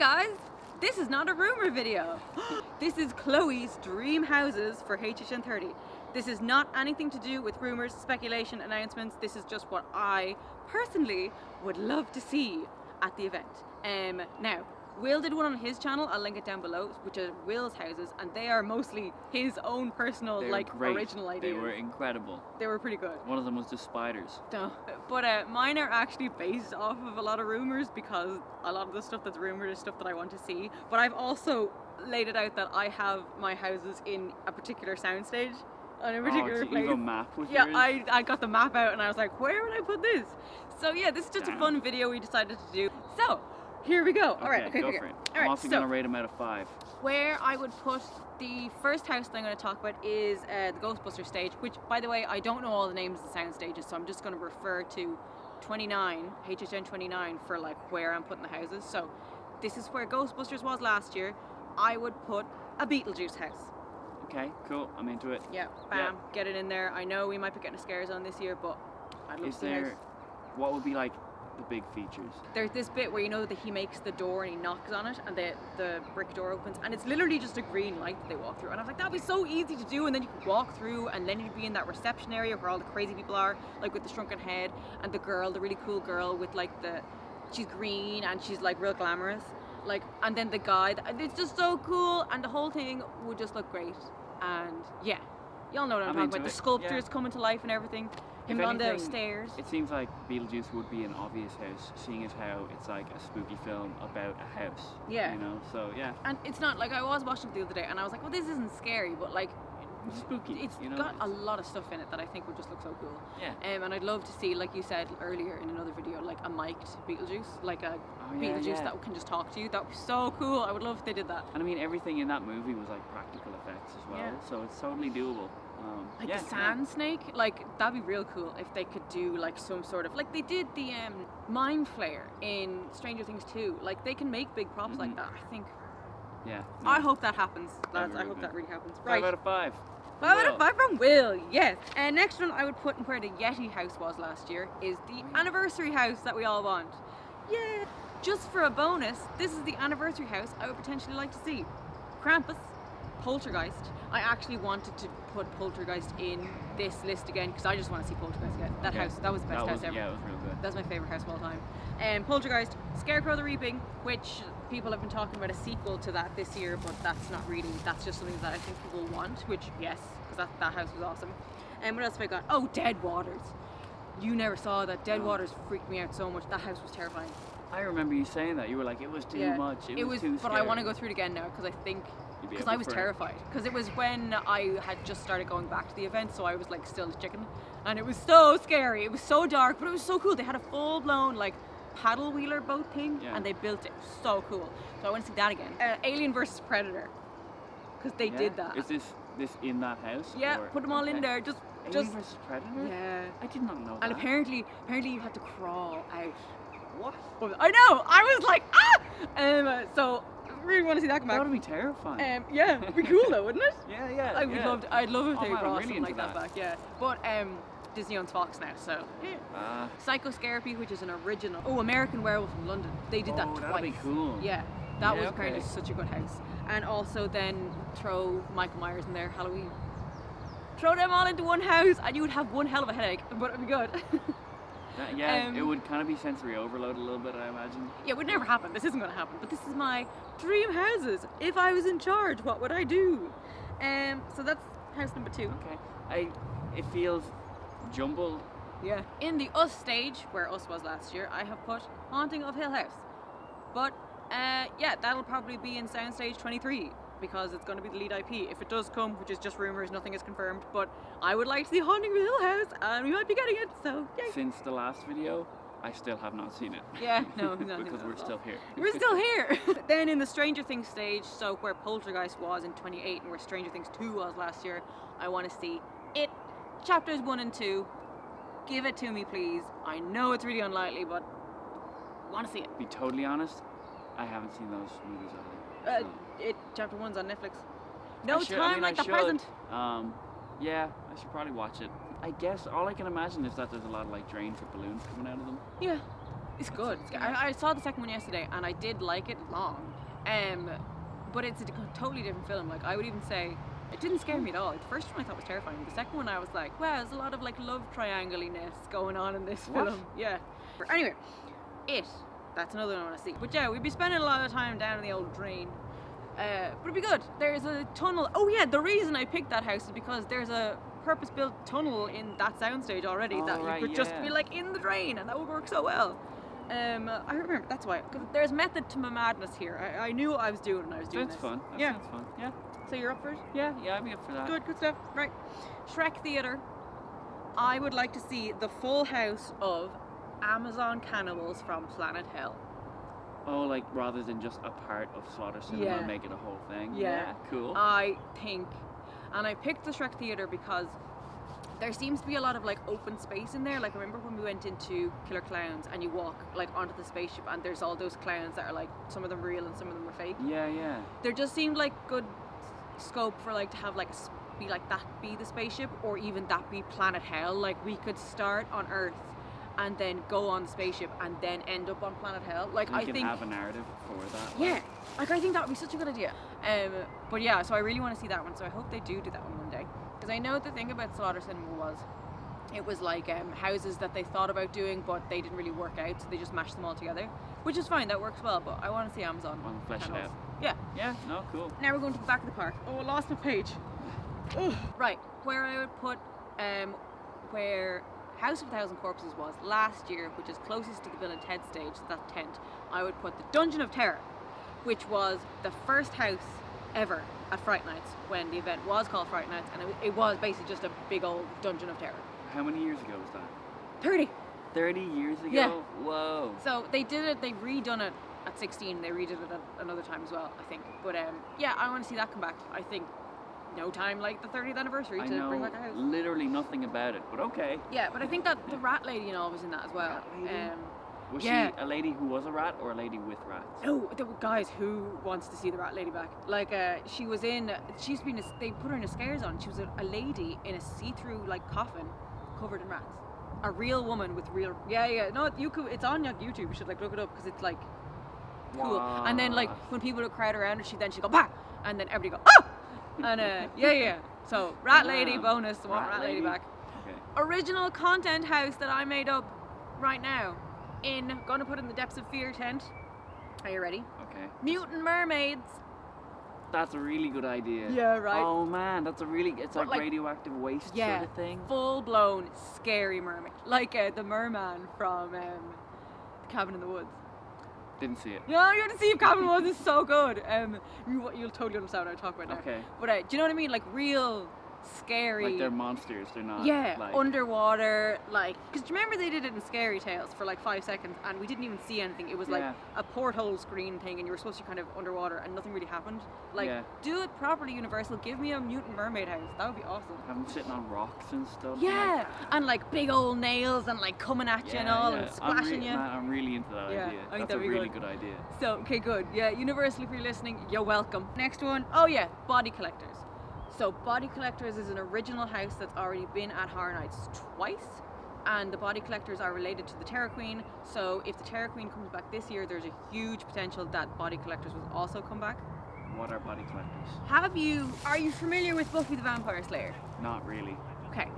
guys, this is not a rumor video. This is Chloe's dream houses for HHN 30. This is not anything to do with rumors, speculation, announcements. This is just what I personally would love to see at the event. Now, Will did one on his channel, I'll link it down below, which are Will's houses, and they are mostly his own personal, original ideas. They were incredible. They were pretty good. One of them was just spiders. No, but mine are actually based off of a lot of rumors, because a lot of the stuff that's rumored is stuff that I want to see. But I've also laid it out that I have my houses in a particular soundstage on a particular place. You have a map with yours? Yeah, I got the map out and I was like, where would I put this? So yeah, this is just a fun video we decided to do. So, here we go. Okay, go for it. I'm also going to rate them out of 5. Where I would put the first house that I'm going to talk about is the Ghostbusters stage, which, by the way, I don't know all the names of the sound stages, so I'm just going to refer to 29, HHN 29, for like where I'm putting the houses. So this is where Ghostbusters was last year. I would put a Beetlejuice house. Okay, cool. I'm into it. Yeah, bam, get it in there. I know we might be getting a scare zone this year, but I'd love to see the house. What would be like the big features? There's this bit where you know that he makes the door and he knocks on it and the brick door opens and it's literally just a green light that they walk through, and I was like, that'd be so easy to do, and then you could walk through and then you'd be in that reception area where all the crazy people are, like with the shrunken head and the girl, the really cool girl with like she's green and she's like real glamorous, like, and then the guy, it's just so cool, and the whole thing would just look great. And yeah, y'all know what I'm talking about. The sculptures coming to life and everything. Him on the stairs. It seems like Beetlejuice would be an obvious house, seeing as how it's like a spooky film about a house. Yeah. You know, so yeah. And it's not like, I was watching it the other day and I was like, well, this isn't scary, but like, it's spooky. It's got a lot of stuff in it that I think would just look so cool. Yeah. And I'd love to see, like you said earlier in another video, like a mic'd Beetlejuice, like a Beetlejuice that can just talk to you. That would be so cool. I would love if they did that. And I mean, everything in that movie was like practical effects as well, so it's totally doable. Like the sand snake, like that'd be real cool if they could do like some sort of, like they did the Mind Flayer in Stranger Things 2. Like they can make big props like that, I think. Yeah. I hope that happens, lads. I hope that really happens. Right. 5 out of 5. 5 out of 5 from Will, yes. And next one I would put in where the Yeti house was last year is the anniversary house that we all want. Yeah. Just for a bonus, this is the anniversary house I would potentially like to see. Krampus, Poltergeist. I actually wanted to put Poltergeist in this list again because I just want to see Poltergeist again. That house, that was the best house ever. Yeah, it was real good. That's my favourite house of all time. Poltergeist, Scarecrow the Reaping, which people have been talking about a sequel to that this year, but that's not really, that's just something that I think people want, which, yes, because that house was awesome. And what else have I got? Oh, Dead Waters. You never saw that. Dead Waters freaked me out so much. That house was terrifying. I remember you saying that. You were like, it was too much. It was too scary. But I want to go through it again now because I think, because I was terrified. Because it was when I had just started going back to the event, so I was like still a chicken. And it was so scary. It was so dark, but it was so cool. They had a full-blown like paddle wheeler boat thing, and they built it. So cool. So I want to see that again. Alien versus Predator, because they did that. Is this in that house? Yeah, put them all in there. Alien versus Predator? Yeah. I did not know that. And apparently you had to crawl out. What? I know. I was like, ah. So I really want to see that come back. That would be terrifying. Yeah, it'd be cool though, wouldn't it? Yeah. I'd love if they brought really something like that back. Yeah. But Disney owns Fox now, so yeah. Psycho Scarapy, which is an original. Oh, American Werewolf in London. They did that twice. That'd be cool. Yeah, that was apparently such a good house. And also then throw Michael Myers in there, Halloween. Throw them all into one house, and you would have one hell of a headache, but it'd be good. It would kind of be sensory overload a little bit, I imagine. Yeah, it would never happen. This isn't going to happen. But this is my dream houses. If I was in charge, what would I do? So that's house number 2. Okay. It feels jumbled. Yeah. In the Us stage, where Us was last year, I have put Haunting of Hill House. But yeah, that'll probably be in Soundstage 23. Because it's going to be the lead IP. If it does come, which is just rumours, nothing is confirmed, but I would like to see Haunting of Hill House, and we might be getting it, so yay. Since the last video, I still have not seen it. Yeah, no. Because we're still here. We're still here! Then in the Stranger Things stage, so where Poltergeist was in 2018, and where Stranger Things 2 was last year, I want to see it. Chapters 1 and 2. Give it to me, please. I know it's really unlikely, but I want to see it. Be totally honest, I haven't seen those movies either. Chapter 1's on Netflix. No time like the present. Yeah, I should probably watch it. I guess all I can imagine is that there's a lot of like drains or balloons coming out of them. Yeah. It's good. I saw the second one yesterday, and I did like it long. But it's a totally different film. Like, I would even say it didn't scare me at all. The first one I thought was terrifying. The second one I was like, wow, there's a lot of like love triangle-iness going on in this What? film. Yeah. Anyway, that's another one I want to see. But yeah, we'd be spending a lot of time down in the old drain. But it'd be good. There's a tunnel. Oh yeah, the reason I picked that house is because there's a purpose-built tunnel in that soundstage already that you could just be like in the drain, and that would work so well. I remember, that's why. 'Cause there's method to my madness here. I knew what I was doing when I was doing Sounds this. fun. That Yeah. sounds fun. Yeah. So you're up for it? Yeah, I'd be up for that. Good stuff. Right. Shrek Theatre. I would like to see the full house of Amazon cannibals from Planet Hell. Oh, like rather than just a part of Slaughter Cinema, Yeah. make it a whole thing. Yeah. Cool. I think, and I picked the Shrek Theatre because there seems to be a lot of like open space in there. Like, remember when we went into Killer Clowns and you walk like onto the spaceship and there's all those clowns that are like, some of them real and some of them are fake. Yeah. There just seemed like good scope for like to have like be like that be the spaceship, or even that be Planet Hell. Like, we could start on Earth and then go on the spaceship and then end up on Planet Hell. Like, We can have a narrative for that. yeah, like I think that would be such a good idea. But yeah, so I really want to see that one. So I hope they do that one day. Because I know the thing about Slaughter Cinema was, it was like houses that they thought about doing, but they didn't really work out, so they just mashed them all together, which is fine. That works well. But I want to see Amazon. Want to flesh it channels. out. Yeah. Yeah. No. Cool. Now we're going to the back of the park. Oh, I lost my page. Ugh. Right, where I would put where House of a Thousand Corpses was last year, which is closest to the Bill and Ted stage, that tent, I would put the Dungeon of Terror, which was the first house ever at Fright Nights when the event was called Fright Nights, and it was basically just a big old Dungeon of Terror. How many years ago was that? 30. 30 years ago? Yeah. Whoa. So they did it, they redone it at 16, they redid it at another time as well, I think. But yeah, I want to see that come back. I think no time like the 30th anniversary I to know bring back a house. literally nothing about it, but okay. Yeah, but I think that the rat lady and all was in that as well. Rat lady? Was yeah. she a lady who was a rat or a lady with rats? No, guys, who wants to see the rat lady back? Like, she was in, she's been, they put her in a scares on. She was a lady in a see-through, like, coffin covered in rats. A real woman with real, yeah. No, it's on YouTube. You should, like, look it up, because it's, like, cool. Wow. And then, like, when people would crowd around her, she'd go, bah! And then everybody go, ah! And, yeah. So, rat lady bonus, I want rat lady back. Okay. Original content house that I made up right now. Gonna put in the Depths of Fear tent. Are you ready? Okay. Mutant Mermaids. That's a really good idea. Yeah, right. Oh man, it's But, like radioactive waste Yeah, sort of thing. full blown scary mermaid, like the merman from Cabin in the Woods. Didn't see it. No, you have to see Cabin in the Woods. Is so good. You'll totally understand what I talk about now. Okay. But do you know what I mean? Like real scary. Like they're monsters, they're not. Yeah, like, underwater, like, because do you remember they did it in Scary Tales for like 5 seconds and we didn't even see anything. It was like Yeah. a porthole screen thing and you were supposed to be kind of underwater and nothing really happened. Like, Yeah. do it properly, Universal. Give me a Mutant Mermaid house. That would be awesome. Have them sitting on rocks and stuff. Yeah, and like big old nails and like coming at you and all and splashing you. Man, I'm really into that Yeah, idea. I think That's a that'd be really good. good idea. So, okay, good. Yeah, Universal, if you're listening, you're welcome. Next one, oh yeah, Body Collectors. So Body Collectors is an original house that's already been at Horror Nights twice, and the Body Collectors are related to the Terror Queen. So if the Terror Queen comes back this year, there's a huge potential that Body Collectors will also come back. What are body collectors? Are you familiar with Buffy the Vampire Slayer? Not really. Okay.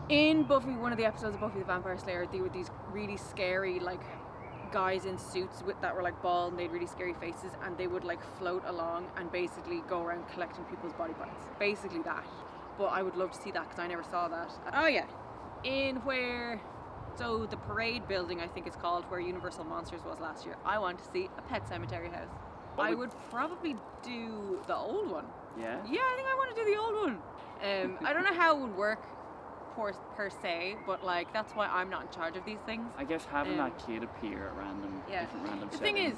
In Buffy, one of the episodes of Buffy the Vampire Slayer, they were these really scary, like, guys in suits that were like bald and they had really scary faces, and they would like float along and basically go around collecting people's body parts. Basically that. But I would love to see that because I never saw that. Oh yeah. So the Parade building, I think it's called, where Universal Monsters was last year, I want to see a Pet Cemetery house. I would probably do the old one. Yeah? Yeah, I think I want to do the old one. I don't know how it would work per se, but like that's why I'm not in charge of these things. I guess having that kid appear at different random The settings. thing is,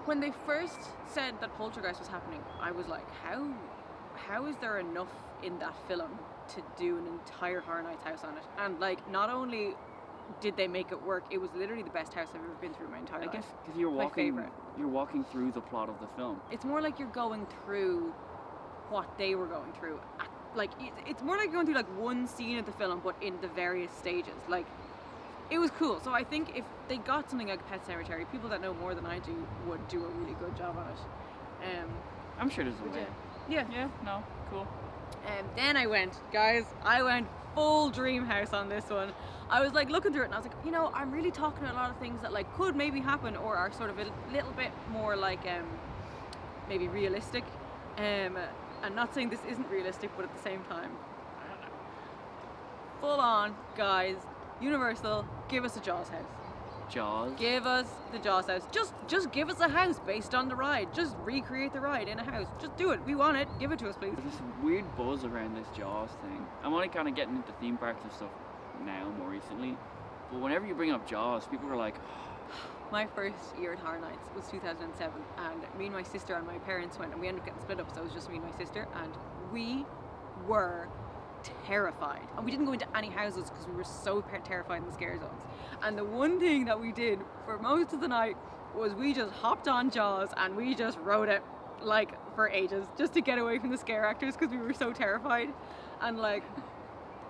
when they first said that Poltergeist was happening, I was like, how is there enough in that film to do an entire Horror Nights house on it? And like, not only did they make it work, it was literally the best house I've ever been through in my entire life. I guess because you're walking through the plot of the film. It's more like you're going through what they were going through. Like, it's more like going through like one scene of the film, but in the various stages. Like, it was cool. So I think if they got something like Pet Sematary, people that know more than I do would do a really good job on it. I'm sure there's a way. Yeah. Yeah, no, cool. Then I went full dream house on this one. I was like looking through it and I was like, you know, I'm really talking about a lot of things that like could maybe happen or are sort of a little bit more like maybe realistic. And not saying this isn't realistic, but at the same time, I don't know. Full on, guys, Universal, give us a Jaws house. Jaws. Give us the Jaws house. Just give us a house based on the ride. Just recreate the ride in a house. Just do it. We want it. Give it to us, please. There's this weird buzz around this Jaws thing. I'm only kind of getting into theme parks and stuff now, more recently. But whenever you bring up Jaws, people are like, my first year at Horror Nights was 2007, and me and my sister and my parents went, and we ended up getting split up, so it was just me and my sister, and we were terrified. And we didn't go into any houses because we were so terrified in the scare zones. And the one thing that we did for most of the night was we just hopped on Jaws and we just rode it like for ages just to get away from the scare actors because we were so terrified. And like,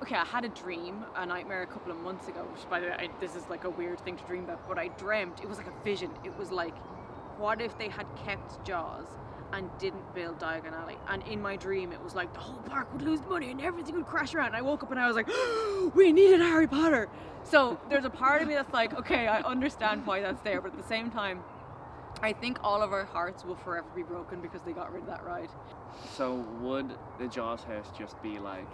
okay, I had a nightmare a couple of months ago, which by the way, this is like a weird thing to dream about, but I dreamt, it was like a vision. It was like, what if they had kept Jaws and didn't build Diagon Alley? And in my dream, it was like the whole park would lose money and everything would crash around. And I woke up and I was like, we needed Harry Potter. So there's a part of me that's like, okay, I understand why that's there, but at the same time, I think all of our hearts will forever be broken because they got rid of that ride. so would the Jaws house just be like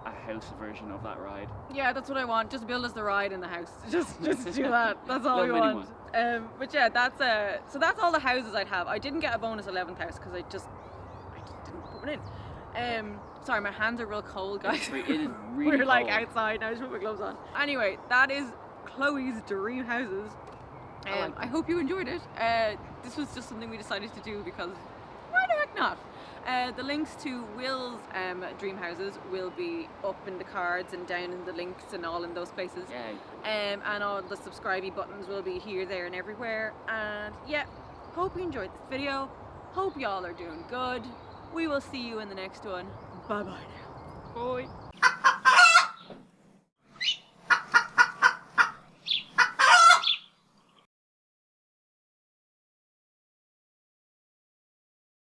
a house version of that ride? Yeah, that's what I want. Just build us the ride in the house. Just do that. That's all we Little mini want. But yeah, so that's all the houses I'd have. I didn't get a bonus 11th house because I just didn't put one in. Sorry, my hands are real cold, guys. It is really We're like cold. outside now. I just put my gloves on. Anyway, that is Chloe's dream houses. I hope you enjoyed it. This was just something we decided to do because why the heck not? The links to Will's dream houses will be up in the cards and down in the links and all in those places. Yay. And all the subscribe buttons will be here, there, and everywhere. And yeah, hope you enjoyed this video. Hope y'all are doing good. We will see you in the next one. Bye bye now. Bye.